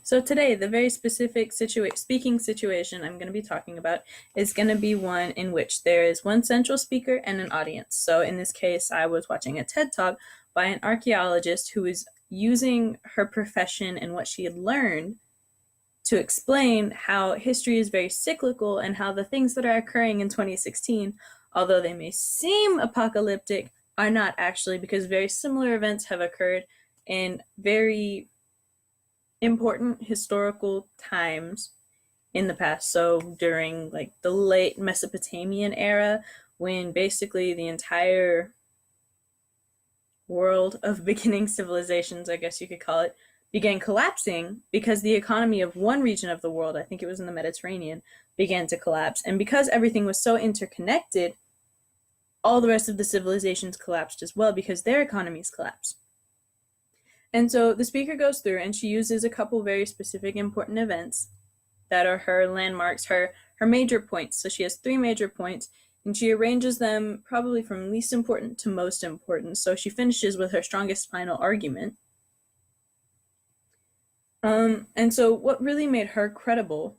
So today, the very specific speaking situation I'm going to be talking about is going to be one in which there is one central speaker and an audience. So in this case, I was watching a TED Talk by an archaeologist who was using her profession and what she had learned to explain how history is very cyclical and how the things that are occurring in 2016, although they may seem apocalyptic, are not actually, because very similar events have occurred in very important historical times in the past. So during like the late Mesopotamian era, when basically the entire world of beginning civilizations, I guess you could call it, began collapsing because the economy of one region of the world, I think it was in the Mediterranean, began to collapse. And because everything was so interconnected, all the rest of the civilizations collapsed as well because their economies collapsed. And so the speaker goes through and she uses a couple very specific important events that are her landmarks, her major points. So she has three major points and she arranges them probably from least important to most important. So she finishes with her strongest final argument. And so what really made her credible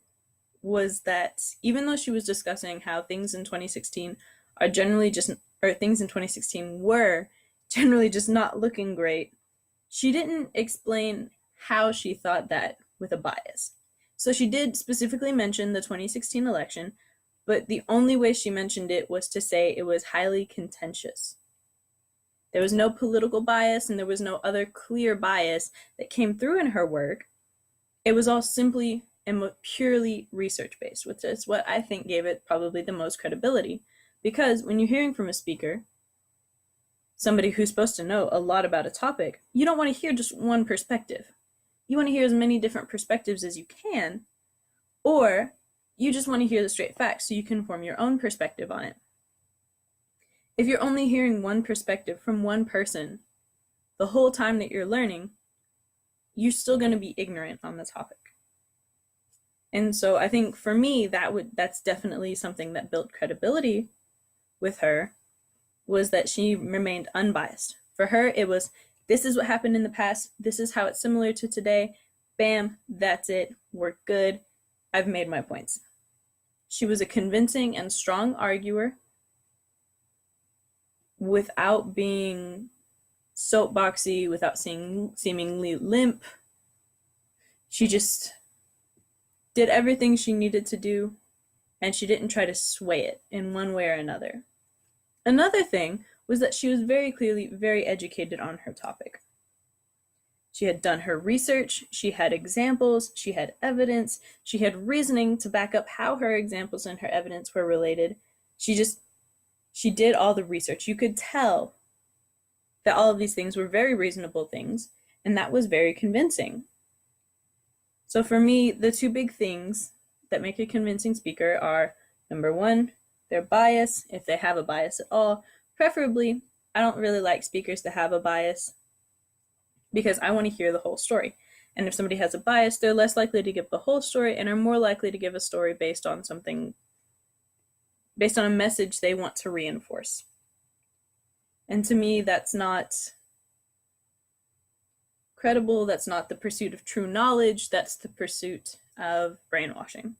was that even though she was discussing how things in 2016 are generally just, or things in 2016 were generally just not looking great, she didn't explain how she thought that with a bias. So she did specifically mention the 2016 election, but the only way she mentioned it was to say it was highly contentious. There was no political bias and there was no other clear bias that came through in her work. It was all simply and purely research based, which is what I think gave it probably the most credibility. Because when you're hearing from a speaker, somebody who's supposed to know a lot about a topic, you don't want to hear just one perspective. You want to hear as many different perspectives as you can, or you just want to hear the straight facts so you can form your own perspective on it. If you're only hearing one perspective from one person the whole time that you're learning, you're still going to be ignorant on the topic. And so I think for me, that's definitely something that built credibility with her, was that she remained unbiased. For her, it was, this is what happened in the past, this is how it's similar to today, bam, that's it, we're good, I've made my points. She was a convincing and strong arguer without being soapboxy, without seemingly limp. She just did everything she needed to do, and she didn't try to sway it in one way or another. Another thing was that she was very clearly very educated on her topic. She had done her research, she had examples, she had evidence, she had reasoning to back up how her examples and her evidence were related. She did all the research. You could tell that all of these things were very reasonable things, and that was very convincing. So for me, the two big things that make a convincing speaker are, number one, their bias, if they have a bias at all. Preferably, I don't really like speakers to have a bias because I want to hear the whole story. And if somebody has a bias, they're less likely to give the whole story and are more likely to give a story based on a message they want to reinforce. And to me, that's not credible, that's not the pursuit of true knowledge, that's the pursuit of brainwashing.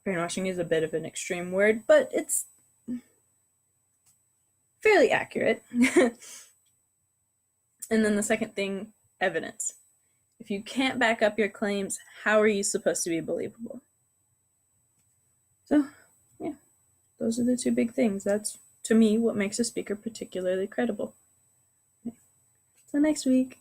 Brainwashing is a bit of an extreme word, but it's fairly accurate. And then the second thing, evidence. If you can't back up your claims, how are you supposed to be believable? So, yeah, those are the two big things. That's, to me, what makes a speaker particularly credible. Okay. Till next week.